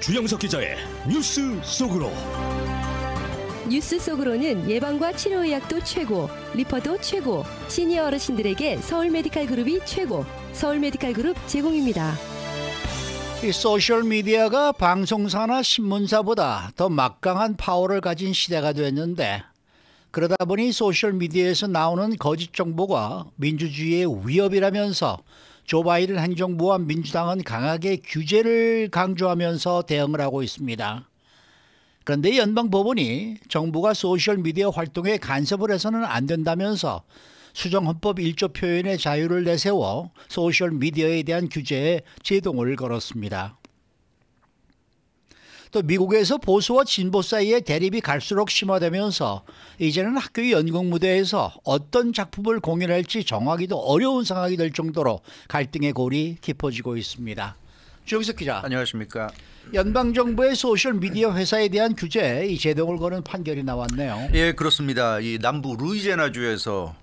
주영석 기자의 뉴스 속으로. 뉴스 속으로는 예방과 치료의학도 최고, 리퍼도 최고, 시니어 어르신들에게 서울 메디칼 그룹이 최고, 서울 메디칼 그룹 제공입니다. 이 소셜미디어가 방송사나 신문사보다 더 막강한 파워를 가진 시대가 됐는데, 그러다 보니 소셜미디어에서 나오는 거짓 정보가 민주주의의 위협이라면서 조 바이든 행정부와 민주당은 강하게 규제를 강조하면서 대응을 하고 있습니다. 그런데 연방법원이 정부가 소셜미디어 활동에 간섭을 해서는 안 된다면서 수정헌법 1조 표현의 자유를 내세워 소셜미디어에 대한 규제에 제동을 걸었습니다. 또 미국에서 보수와 진보 사이의 대립이 갈수록 심화되면서 이제는 학교의 연극 무대에서 어떤 작품을 공연할지 정하기도 어려운 상황이 될 정도로 갈등의 골이 깊어지고 있습니다. 주영석 기자. 안녕하십니까. 연방정부의 소셜미디어 회사에 대한 규제에 이 제동을 거는 판결이 나왔네요. 예, 그렇습니다. 이 남부 루이지애나주에서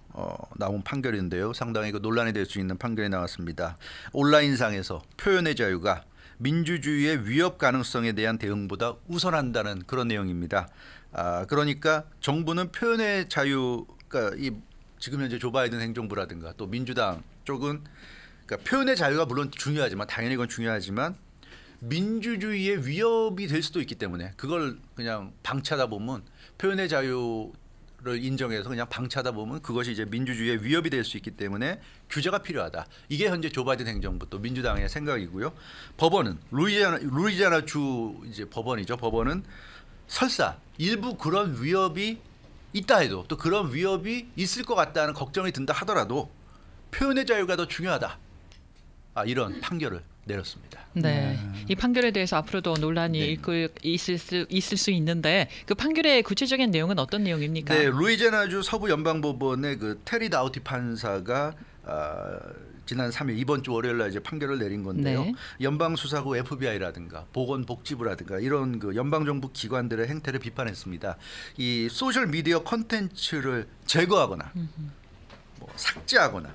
나온 판결인데요. 상당히 논란이 될 수 있는 판결이 나왔습니다. 온라인상에서 표현의 자유가 민주주의의 위협 가능성에 대한 대응보다 우선한다는 그런 내용입니다. 그러니까 정부는 표현의 자유, 그러니까 지금 현재 조 바이든 행정부라든가 또 민주당 쪽은 그러니까 표현의 자유가 물론 중요하지만 당연히 그건 중요하지만 민주주의의 위협이 될 수도 있기 때문에 그걸 그냥 방치하다 보면 표현의 자유를 인정해서 그냥 방치하다 보면 그것이 이제 민주주의의 위협이 될 수 있기 때문에 규제가 필요하다. 이게 현재 조 바이든 행정부 또 민주당의 생각이고요. 법원은 루이지애나주 이제 법원이죠. 법원은 설사 일부 그런 위협이 있다 해도 또 그런 위협이 있을 것 같다는 걱정이 든다 하더라도 표현의 자유가 더 중요하다. 이런 판결을 내렸습니다. 네, 이 판결에 대해서 앞으로도 논란이 있을 수 있는데 그 판결의 구체적인 내용은 어떤 내용입니까? 네, 루이지애나주 서부 연방법원의 그 테리 다우티 판사가 지난 3일 이번 주 월요일 날 이제 판결을 내린 건데요. 네. 연방수사국 FBI라든가 보건복지부라든가 이런 그 연방정부 기관들의 행태를 비판했습니다. 이 소셜 미디어 콘텐츠를 제거하거나 뭐 삭제하거나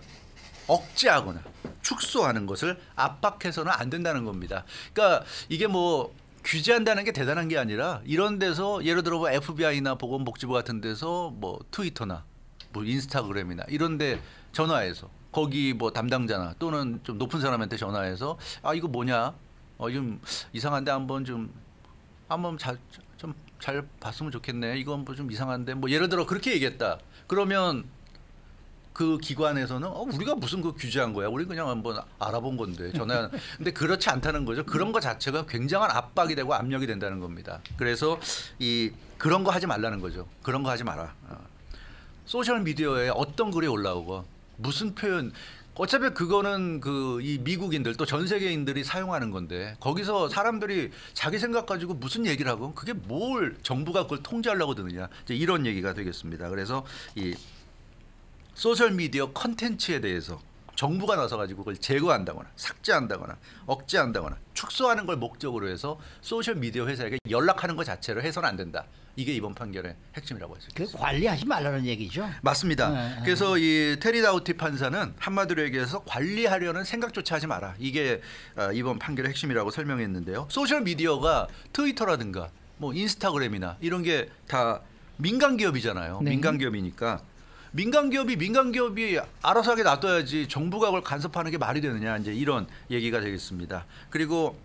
억제하거나 축소하는 것을 압박해서는 안 된다는 겁니다. 그러니까 이게 뭐 규제한다는 게 대단한 게 아니라 이런 데서 예를 들어 뭐 FBI나 보건복지부 같은 데서 뭐 트위터나 뭐 인스타그램이나 이런 데 전화해서 거기 뭐 담당자나 또는 좀 높은 사람한테 전화해서 이거 뭐냐? 좀 이상한데 한번 잘 봤으면 좋겠네. 이건 뭐 좀 이상한데 뭐 예를 들어 그렇게 얘기했다. 그러면 그 기관에서는 우리가 무슨 그 규제한 거야? 우리 그냥 한번 알아본 건데 전화. 근데 그렇지 않다는 거죠. 그런 거 자체가 굉장한 압박이 되고 압력이 된다는 겁니다. 그래서 그런 거 하지 말라는 거죠. 그런 거 하지 마라. 소셜 미디어에 어떤 글이 올라오고 무슨 표현 어차피 그거는 이 미국인들 또 전 세계인들이 사용하는 건데 거기서 사람들이 자기 생각 가지고 무슨 얘기를 하고 그게 뭘 정부가 그걸 통제하려고 드느냐. 이제 이런 얘기가 되겠습니다. 그래서 소셜미디어 컨텐츠에 대해서 정부가 나서가지고 그걸 제거한다거나 삭제한다거나 억제한다거나 축소하는 걸 목적으로 해서 소셜미디어 회사에게 연락하는 것 자체를 해서는 안 된다. 이게 이번 판결의 핵심이라고 할 수 있습니다. 관리하지 말라는 얘기죠. 맞습니다. 네. 그래서 이 테리 다우티 판사는 한마디로 얘기해서 관리하려는 생각조차 하지 마라. 이게 이번 판결의 핵심이라고 설명했는데요. 소셜미디어가 트위터라든가 뭐 인스타그램이나 이런 게 다 민간 기업이잖아요. 네. 민간 기업이니까 민간 기업이 알아서 하게 놔둬야지 정부가 그걸 간섭하는 게 말이 되느냐 이제 이런 얘기가 되겠습니다. 그리고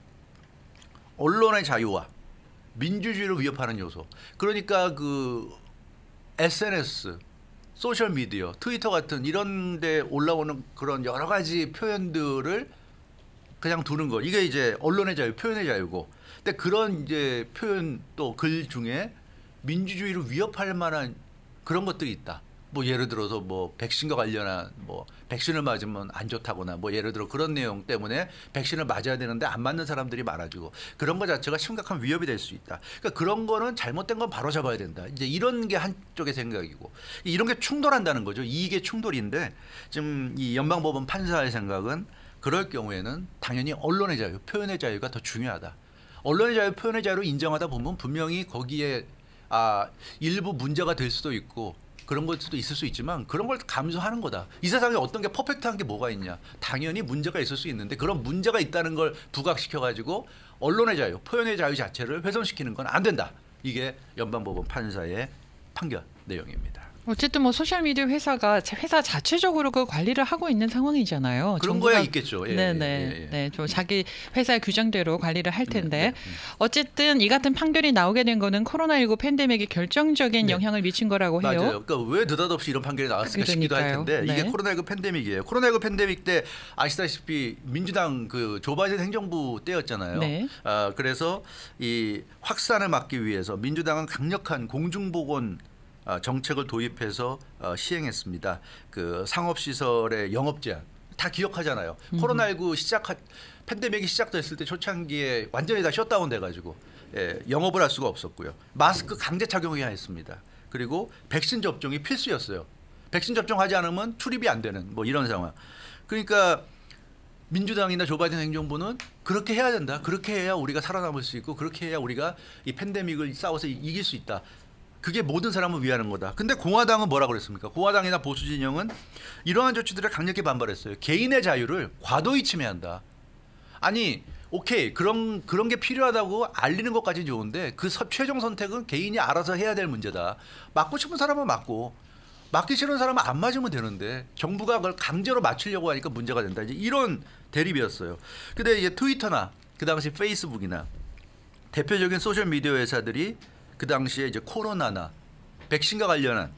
언론의 자유와 민주주의를 위협하는 요소. 그러니까 그 SNS, 소셜 미디어, 트위터 같은 이런 데 올라오는 그런 여러 가지 표현들을 그냥 두는 거. 이게 이제 언론의 자유, 표현의 자유고. 근데 그런 이제 표현 또 글 중에 민주주의를 위협할 만한 그런 것들이 있다. 뭐 예를 들어서 뭐 백신과 관련한 뭐 백신을 맞으면 안 좋다거나 뭐 예를 들어 그런 내용 때문에 백신을 맞아야 되는데 안 맞는 사람들이 많아지고 그런 것 자체가 심각한 위협이 될 수 있다. 그러니까 그런 거는 잘못된 건 바로 잡아야 된다. 이제 이런 게 한쪽의 생각이고 이런 게 충돌한다는 거죠. 이익의 충돌인데 지금 이 연방법원 판사의 생각은 그럴 경우에는 당연히 언론의 자유, 표현의 자유가 더 중요하다. 언론의 자유, 표현의 자유를 인정하다 보면 분명히 거기에 일부 문제가 될 수도 있고 그런 걸 수도 있을 수 있지만 그런 걸 감수하는 거다. 이 세상에 어떤 게 퍼펙트한 게 뭐가 있냐. 당연히 문제가 있을 수 있는데 그런 문제가 있다는 걸 부각시켜가지고 언론의 자유, 표현의 자유 자체를 훼손시키는 건 안 된다. 이게 연방법원 판사의 판결 내용입니다. 어쨌든 뭐 소셜미디어 회사가 회사 자체적으로 그 관리를 하고 있는 상황이잖아요. 그런 거야 있겠죠. 예, 네네. 예, 예. 네, 좀 자기 회사의 규정대로 관리를 할 텐데 네. 어쨌든 이 같은 판결이 나오게 된 거는 코로나19 팬데믹에 결정적인 네. 영향을 미친 거라고 해요. 맞아요. 그러니까 왜 느닷없이 이런 판결이 나왔을까 싶기도 할 텐데 네. 이게 코로나19 팬데믹이에요. 코로나19 팬데믹 때 아시다시피 민주당 그 조 바이든 행정부 때였잖아요. 네. 그래서 이 확산을 막기 위해서 민주당은 강력한 공중보건 정책을 도입해서 시행했습니다. 그 상업시설의 영업 제한 다 기억하잖아요. 코로나19 팬데믹이 시작됐을 때 초창기에 완전히 다 셧다운 돼가지고 영업을 할 수가 없었고요. 마스크 강제 착용해야 했습니다. 그리고 백신 접종이 필수였어요. 백신 접종하지 않으면 출입이 안 되는 뭐 이런 상황. 그러니까 민주당이나 조 바이든 행정부는 그렇게 해야 된다. 그렇게 해야 우리가 살아남을 수 있고 그렇게 해야 우리가 이 팬데믹을 싸워서 이길 수 있다. 그게 모든 사람을 위하는 거다. 근데 공화당은 뭐라고 그랬습니까? 공화당이나 보수 진영은 이러한 조치들을 강력히 반발했어요. 개인의 자유를 과도히 침해한다. 아니 오케이 그런 게 필요하다고 알리는 것까지는 좋은데 그 최종 선택은 개인이 알아서 해야 될 문제다. 맞고 싶은 사람은 맞고 맞기 싫은 사람은 안 맞으면 되는데 정부가 그걸 강제로 맞추려고 하니까 문제가 된다. 이제 이런 대립이었어요. 근데 이제 트위터나 그 당시 페이스북이나 대표적인 소셜 미디어 회사들이 그 당시에 이제 코로나나 백신과 관련한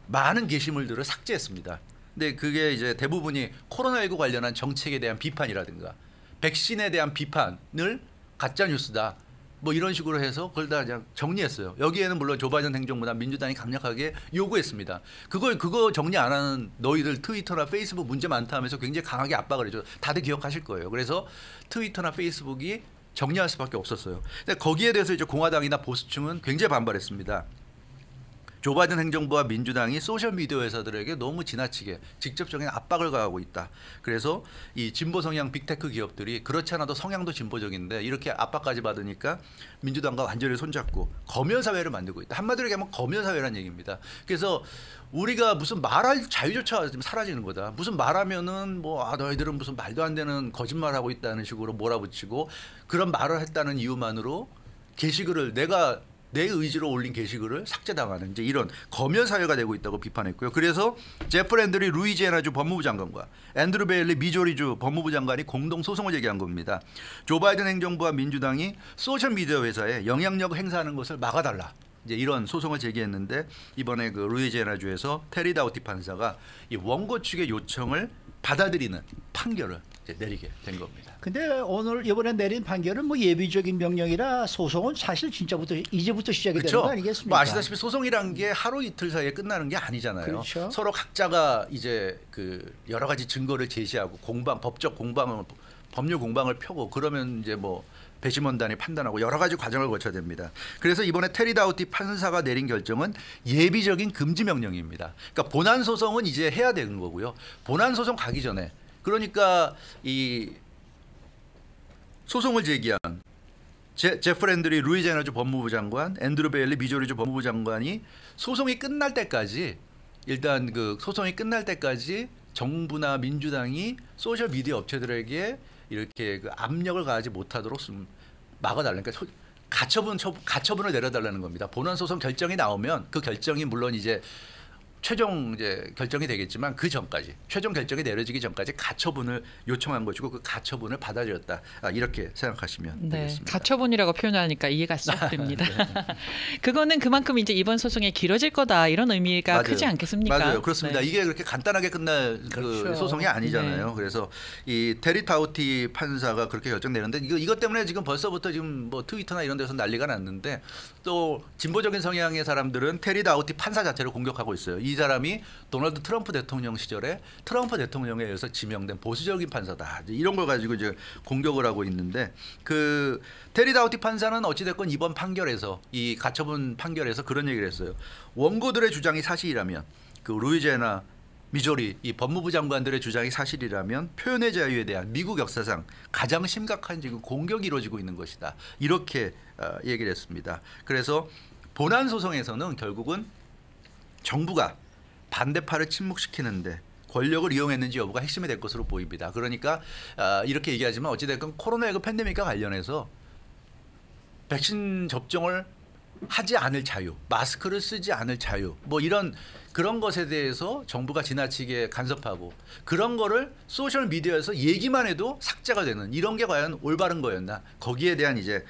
많은 게시물들을 삭제했습니다. 근데 그게 이제 대부분이 코로나19 관련한 정책에 대한 비판이라든가 백신에 대한 비판을 가짜 뉴스다. 뭐 이런 식으로 해서 그걸 다 그냥 정리했어요. 여기에는 물론 조 바이든 행정부나 민주당이 강력하게 요구했습니다. 그거 정리 안 하는 너희들 트위터나 페이스북 문제 많다 하면서 굉장히 강하게 압박을 해줘. 다들 기억하실 거예요. 그래서 트위터나 페이스북이 정리할 수밖에 없었어요. 근데 거기에 대해서 이제 공화당이나 보수층은 굉장히 반발했습니다. 조 바이든 행정부와 민주당이 소셜 미디어 회사들에게 너무 지나치게 직접적인 압박을 가하고 있다. 그래서 이 진보 성향 빅테크 기업들이 그렇지 않아도 성향도 진보적인데 이렇게 압박까지 받으니까 민주당과 완전히 손잡고 검열 사회를 만들고 있다. 한마디로 얘기하면 검열 사회란 얘기입니다. 그래서 우리가 무슨 말할 자유조차 지금 사라지는 거다. 무슨 말하면은 뭐 너희들은 무슨 말도 안 되는 거짓말하고 있다는 식으로 몰아붙이고 그런 말을 했다는 이유만으로 게시글을 내 의지로 올린 게시글을 삭제당하는 이제 이런 검열 사회가 되고 있다고 비판했고요. 그래서 제프 앤드류 루이지애나주 법무부 장관과 앤드루 베일리 미조리주 법무부 장관이 공동 소송을 제기한 겁니다. 조 바이든 행정부와 민주당이 소셜 미디어 회사에 영향력을 행사하는 것을 막아달라. 이제 이런 소송을 제기했는데 이번에 그 루이지애나주에서 테리 다우티 판사가 이 원고 측의 요청을 받아들이는 판결을 이제 내리게 된 겁니다. 근데 오늘 이번에 내린 판결은 뭐 예비적인 명령이라 소송은 사실 진짜부터 이제부터 시작이 되는 거 아니겠습니까? 뭐 아시다시피 소송이란 게 하루 이틀 사이에 끝나는 게 아니잖아요. 그렇죠. 서로 각자가 이제 그 여러 가지 증거를 제시하고 법률 공방을 펴고 그러면 이제 뭐 배심원단이 판단하고 여러 가지 과정을 거쳐야 됩니다. 그래서 이번에 테리 다우티 판사가 내린 결정은 예비적인 금지 명령입니다. 그러니까 본안 소송은 이제 해야 되는 거고요. 본안 소송 가기 전에 그러니까 이 소송을 제기한 제프 앤드류 루이지애나주 법무부 장관, 앤드루 베일리 미조리주 법무부 장관이 소송이 끝날 때까지 일단 그 소송이 끝날 때까지 정부나 민주당이 소셜 미디어 업체들에게 이렇게 그 압력을 가하지 못하도록 막아달라는 그러니까 가처분을 내려달라는 겁니다. 본안 소송 결정이 나오면 그 결정이 물론 이제 최종 이제 결정이 되겠지만 그 전까지 최종 결정이 내려지기 전까지 가처분을 요청한 것이고 그 가처분을 받아들였다. 이렇게 생각하시면 되겠습니다. 가처분이라고 표현하니까 이해가 쏙 됩니다. 네. 그거는 그만큼 이제 이번 소송이 길어질 거다 이런 의미가 맞아요. 크지 않겠습니까? 맞아요. 그렇습니다. 네. 이게 그렇게 간단하게 끝날 그렇죠. 그 소송이 아니잖아요. 네. 그래서 이 테리 다우티 판사가 그렇게 결정내는데 이것 때문에 지금 벌써부터 지금 뭐 트위터나 이런 데서 난리가 났는데 또 진보적인 성향의 사람들은 테리 다우티 판사 자체를 공격하고 있어요. 이 사람이 도널드 트럼프 대통령 시절에 트럼프 대통령에 의해서 지명된 보수적인 판사다. 이런 걸 가지고 이제 공격을 하고 있는데 그 테리 다우티 판사는 어찌됐건 이번 판결에서 이 가처분 판결에서 그런 얘기를 했어요. 원고들의 주장이 사실이라면 그 루이지애나 미조리 이 법무부 장관들의 주장이 사실이라면 표현의 자유에 대한 미국 역사상 가장 심각한 지금 공격이 이루어지고 있는 것이다. 이렇게 얘기를 했습니다. 그래서 본안 소송에서는 결국은 정부가 반대파를 침묵시키는데 권력을 이용했는지 여부가 핵심이 될 것으로 보입니다. 그러니까 이렇게 얘기하지만 어찌됐건 코로나19 팬데믹과 관련해서 백신 접종을 하지 않을 자유, 마스크를 쓰지 않을 자유, 뭐 이런 그런 것에 대해서 정부가 지나치게 간섭하고 그런 거를 소셜 미디어에서 얘기만 해도 삭제가 되는 이런 게 과연 올바른 거였나? 거기에 대한 이제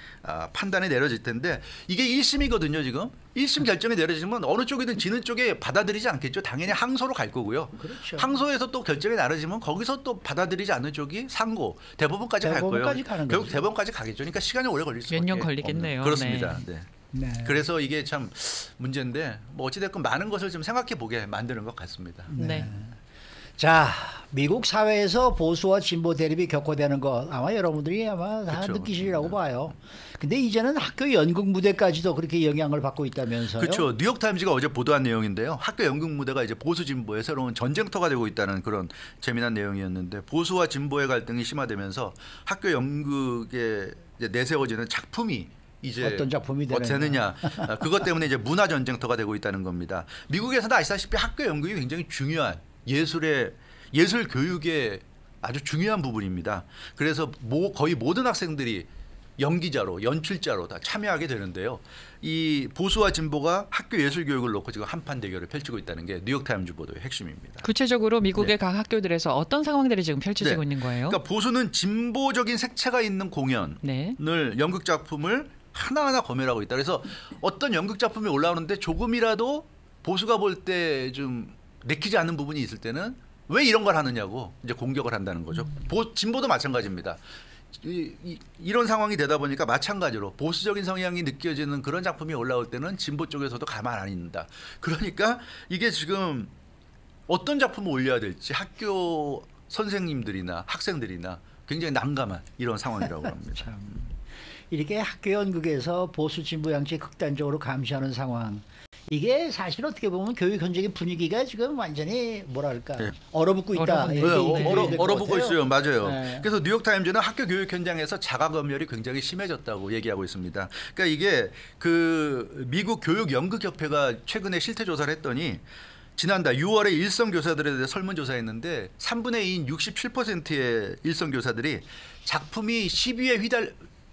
판단이 내려질 텐데 이게 1심이거든요, 지금. 1심 결정이 내려지면 어느 쪽이든 지는 쪽에 받아들이지 않겠죠. 당연히 항소로 갈 거고요. 그렇죠. 항소에서 또 결정이 나눠지면 거기서 또 받아들이지 않는 쪽이 상고, 대법원까지 갈 거예요. 가는 결국 거죠. 대법원까지 가겠죠. 그러니까 시간이 오래 걸릴 수밖에 몇 년 걸리겠네요. 없는. 그렇습니다. 네. 네. 네. 그래서 이게 참 문제인데 뭐 어찌됐건 많은 것을 좀 생각해 보게 만드는 것 같습니다. 네. 자, 미국 사회에서 보수와 진보 대립이 격화되는 것 아마 여러분들이 아마 다 그렇죠. 느끼시리라고 봐요. 근데 이제는 학교 연극 무대까지도 그렇게 영향을 받고 있다면서요? 그렇죠. 뉴욕 타임즈가 어제 보도한 내용인데요. 학교 연극 무대가 이제 보수 진보의 새로운 전쟁터가 되고 있다는 그런 재미난 내용이었는데 보수와 진보의 갈등이 심화되면서 학교 연극에 이제 내세워지는 작품이 이제 어떤 작품이 되느냐 그것 때문에 이제 문화 전쟁터가 되고 있다는 겁니다. 미국에서는 아시다시피 학교 연극이 굉장히 중요한 예술 교육의 아주 중요한 부분입니다. 그래서 거의 모든 학생들이 연기자로 연출자로 다 참여하게 되는데요. 이 보수와 진보가 학교 예술 교육을 놓고 지금 한판 대결을 펼치고 있다는 게 뉴욕 타임즈 보도의 핵심입니다. 구체적으로 미국의 네. 각 학교들에서 어떤 상황들이 지금 펼쳐지고 있는 거예요? 그러니까 보수는 진보적인 색채가 있는 공연을 네. 연극 작품을 하나하나 검열하고 있다. 그래서 어떤 연극 작품이 올라오는데 조금이라도 보수가 볼 때 좀 내키지 않는 부분이 있을 때는 왜 이런 걸 하느냐고 이제 공격을 한다는 거죠. 진보도 마찬가지입니다. 이런 상황이 되다 보니까 마찬가지로 보수적인 성향이 느껴지는 그런 작품이 올라올 때는 진보 쪽에서도 가만 안 있는다. 그러니까 이게 지금 어떤 작품을 올려야 될지 학교 선생님들이나 학생들이나 굉장히 난감한 이런 상황이라고 합니다. 참. 이렇게 학교 연극에서 보수 진보 양측이 극단적으로 감시하는 상황. 이게 사실 어떻게 보면 교육 현장의 분위기가 지금 완전히 뭐랄까 네. 얼어붙고 있다. 얼어붙고 이렇게 얘기해야 될것 얼어붙고 같아요. 있어요. 맞아요. 네. 그래서 뉴욕 타임즈는 학교 교육 현장에서 자가 검열이 굉장히 심해졌다고 얘기하고 있습니다. 그러니까 이게 그 미국 교육 연극 협회가 최근에 실태 조사를 했더니 지난달 6월에 일선 교사들에 대해 설문조사했는데 3분의 2인 67%의 일선 교사들이 작품이 시비에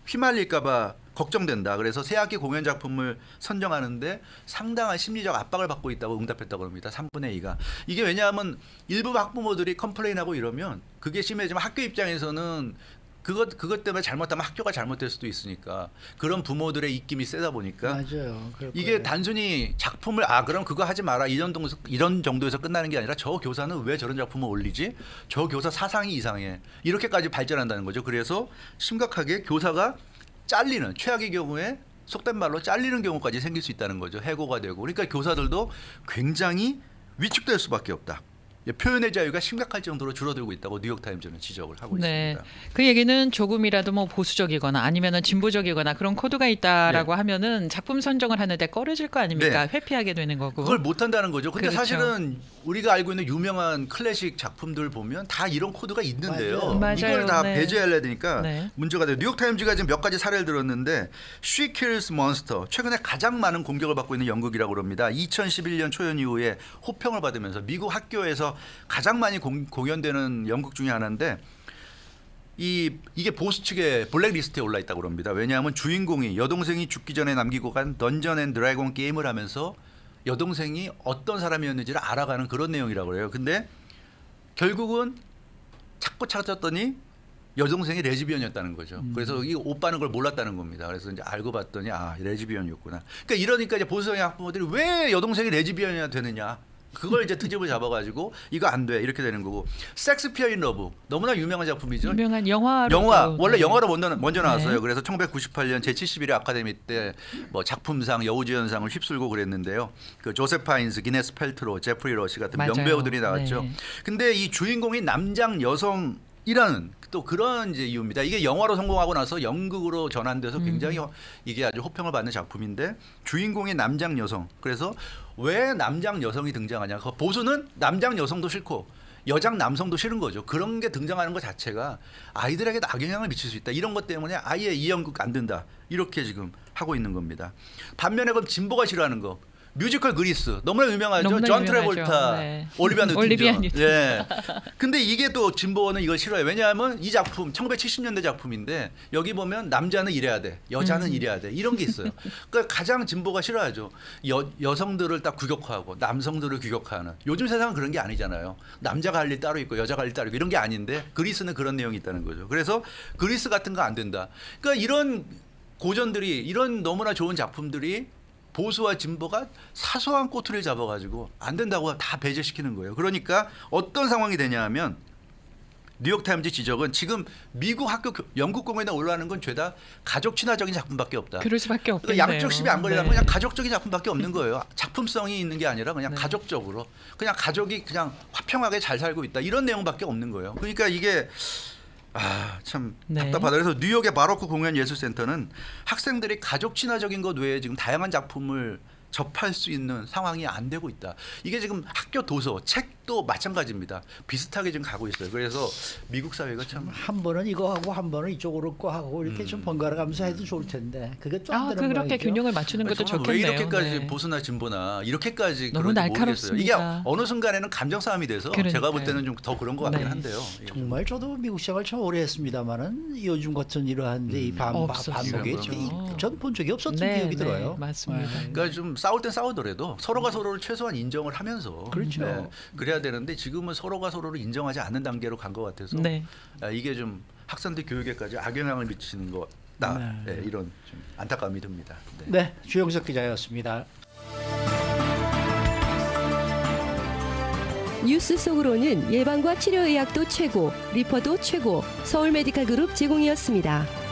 휘말릴까 봐 걱정된다. 그래서 새학기 공연 작품을 선정하는데 상당한 심리적 압박을 받고 있다고 응답했다고 합니다. 3분의 2가. 이게 왜냐하면 일부 학부모들이 컴플레인하고 이러면 그게 심해지면 학교 입장에서는 그것 때문에 잘못하면 학교가 잘못될 수도 있으니까 그런 부모들의 입김이 세다 보니까 맞아요. 그럴 이게 거예요. 단순히 작품을 그럼 그거 하지 마라 이런 정도에서 끝나는 게 아니라 저 교사는 왜 저런 작품을 올리지? 저 교사 사상이 이상해. 이렇게까지 발전한다는 거죠. 그래서 심각하게 교사가 잘리는 최악의 경우에 속된 말로 잘리는 경우까지 생길 수 있다는 거죠. 해고가 되고. 그러니까 교사들도 굉장히 위축될 수밖에 없다. 표현의 자유가 심각할 정도로 줄어들고 있다고 뉴욕타임즈는 지적을 하고 네. 있습니다. 그 얘기는 조금이라도 뭐 보수적이거나 아니면은 진보적이거나 그런 코드가 있다라고 네. 하면은 작품 선정을 하는데 꺼려질 거 아닙니까? 네. 회피하게 되는 거고. 그걸 못한다는 거죠. 근데 그렇죠. 사실은 우리가 알고 있는 유명한 클래식 작품들 보면 다 이런 코드가 있는데요. 맞아요. 이걸 다 네. 배제해야 되니까 네. 문제가 돼요. 뉴욕타임즈가 지금 몇 가지 사례를 들었는데 She Kills Monster 최근에 가장 많은 공격을 받고 있는 연극이라고 합니다. 2011년 초연 이후에 호평을 받으면서 미국 학교에서 가장 많이 공연되는 연극 중에 하나인데 이게 보수 측의 블랙리스트에 올라 있다고 합니다. 왜냐하면 주인공이 여동생이 죽기 전에 남기고 간 던전 앤 드래곤 게임을 하면서 여동생이 어떤 사람이었는지를 알아가는 그런 내용이라고 해요. 근데 결국은 자꾸 찾았더니 여동생이 레즈비언이었다는 거죠. 그래서 이 오빠는 그걸 몰랐다는 겁니다. 그래서 이제 알고 봤더니 레즈비언이었구나. 그러니까 이러니까 이제 보수성의 학부모들이 왜 여동생이 레즈비언이 되느냐. 그걸 이제 트집을 잡아가지고 이거 안 돼 이렇게 되는 거고. 섹스피어 인 러브 너무나 유명한 작품이죠. 유명한 영화로 원래 영화로 먼저 나왔어요. 네. 그래서 1998년 제71회 아카데미 때 뭐 작품상 여우주연상을 휩쓸고 그랬는데요. 그 조셉 파인스, 기네스 펠트로, 제프리 러시 같은 맞아요. 명배우들이 나왔죠. 네. 근데 이 주인공이 남장 여성이라는 또 그런 이제 이유입니다. 이게 영화로 성공하고 나서 연극으로 전환돼서 굉장히 이게 아주 호평을 받는 작품인데 주인공이 남장 여성. 그래서 왜 남장 여성이 등장하냐? 보수는 남장 여성도 싫고 여장 남성도 싫은 거죠. 그런 게 등장하는 것 자체가 아이들에게 악영향을 미칠 수 있다. 이런 것 때문에 아예 이 연극 안 된다. 이렇게 지금 하고 있는 겁니다. 반면에 그럼 진보가 싫어하는 거. 뮤지컬 그리스 너무나 유명하죠. 너무나 존 유명하죠. 트래볼타, 네. 올리비아 뉴튼 올리비아 존. 뉴튼. 예. 근데 이게 또 진보는 이걸 싫어해요. 왜냐하면 이 작품 1970년대 작품인데 여기 보면 남자는 이래야 돼, 여자는 이래야 돼 이런 게 있어요. 그러니까 가장 진보가 싫어하죠. 여성들을 딱 규격화하고 남성들을 규격화하는. 요즘 세상은 그런 게 아니잖아요. 남자가 할 일 따로 있고 여자가 할 일 따로 있고 이런 게 아닌데 그리스는 그런 내용이 있다는 거죠. 그래서 그리스 같은 거 안 된다. 그러니까 이런 고전들이 이런 너무나 좋은 작품들이 보수와 진보가 사소한 꼬투리를 잡아가지고 안 된다고 다 배제시키는 거예요. 그러니까 어떤 상황이 되냐 하면 뉴욕타임즈 지적은 지금 미국 학교 영국 공연에 올라가는 건 죄다 가족 친화적인 작품밖에 없다. 그럴 수밖에 없겠네요. 그러니까 양쪽 시비 안 걸리려면 네. 그냥 가족적인 작품밖에 없는 거예요. 작품성이 있는 게 아니라 그냥 네. 가족적으로 그냥 가족이 그냥 화평하게 잘 살고 있다 이런 내용밖에 없는 거예요. 그러니까 이게 참 네. 답답하다. 그래서 뉴욕의 바로크 공연 예술센터는 학생들이 가족 친화적인 것 외에 지금 다양한 작품을 접할 수 있는 상황이 안 되고 있다. 이게 지금 학교 도서, 책도 마찬가지입니다. 비슷하게 지금 가고 있어요. 그래서 미국 사회가 참 한 번은 이거 하고 한 번은 이쪽으로 거 하고 이렇게 좀 번갈아 가면서 해도 좋을 텐데 그게 또 안 되는 그렇게 모양이죠. 균형을 맞추는 것도 정말 좋겠네요. 왜 이렇게까지 네. 보수나 진보나 이렇게까지 너무 그런지 모르겠어요. 이게 날카롭습니다. 어느 순간에는 감정 싸움이 돼서 그러니까요. 제가 볼 때는 좀 더 그런 것 같긴 네. 한데요. 정말 저도 미국 생활 참 오래 했습니다만은 요즘 같은 이러한 이 없었어요. 반목이 그렇죠. 전 본 적이 없었던 네, 기억이 네, 들어요. 맞습니다. 그러니까 좀 싸울 땐 싸우더라도 서로가 서로를 최소한 인정을 하면서 그렇죠. 그래야 되는데 지금은 서로가 서로를 인정하지 않는 단계로 간 것 같아서 네. 이게 좀 학생들 교육에까지 악영향을 미치는 거다. 네. 이런 좀 안타까움이 듭니다. 네. 네, 주영석 기자였습니다. 뉴스 속으로는 예방과 치료의학도 최고, 리퍼도 최고, 서울 메디칼 그룹 제공이었습니다.